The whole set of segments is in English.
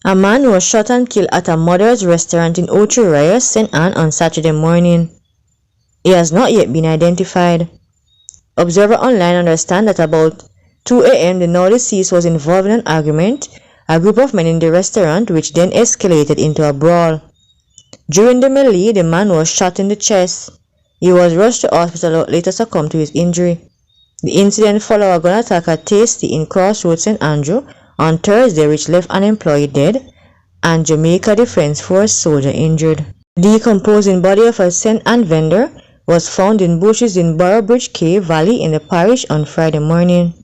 A man was shot and killed at a mother's restaurant in Ocho, Rios, St. Anne on Saturday morning. He has not yet been identified. Observers online understand that about 2 a.m. the now deceased was involved in an argument, a group of men in the restaurant, which then escalated into a brawl. During the melee, the man was shot in the chest. He was rushed to hospital but later succumbed to his injury. The incident followed a gun attack at Tasty in Crossroads, St. Andrew on Thursday, which left an employee dead and Jamaica Defense Force soldier injured. The decomposing body of a St. Anne vendor was found in bushes in Boroughbridge Cave Valley in the parish on Friday morning.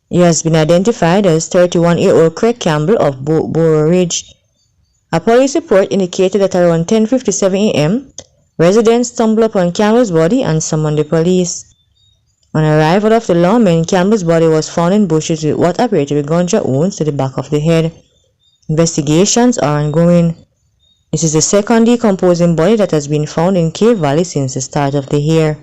He has been identified as 31-year-old Craig Campbell of Borough Ridge. A police report indicated that around 10:57 a.m., residents stumbled upon Campbell's body and summoned the police. On arrival of the lawmen, Campbell's body was found in bushes with what appeared to be gunshot wounds to the back of the head. Investigations are ongoing. This is the second decomposing body that has been found in Cave Valley since the start of the year.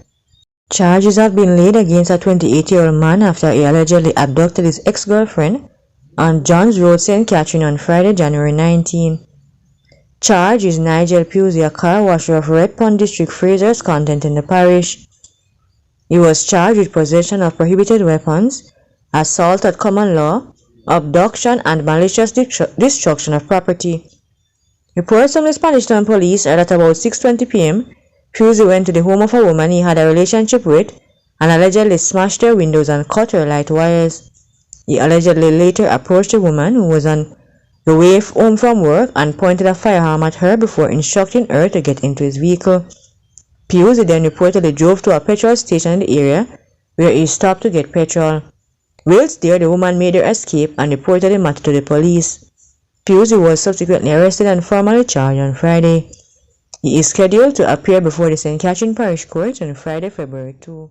Charges have been laid against a 28-year-old man after he allegedly abducted his ex-girlfriend on Johns Road, St. Catherine on Friday, January 19. Charge is Nigel Pusey, a car washer of Red Pond District, Fraser's Content in the parish. He was charged with possession of prohibited weapons, assault at common law, abduction, and malicious destruction of property. Reports from the Spanish Town Police are that about 6:20 p.m., Pusey went to the home of a woman he had a relationship with and allegedly smashed her windows and cut her light wires. He allegedly later approached the woman, who was on the way home from work, and pointed a firearm at her before instructing her to get into his vehicle. Pusey then reportedly drove to a petrol station in the area where he stopped to get petrol. Whilst there, the woman made her escape and reported the matter to the police. Pusey was subsequently arrested and formally charged on Friday. He is scheduled to appear before the St. Catherine Parish Court on Friday, February 2.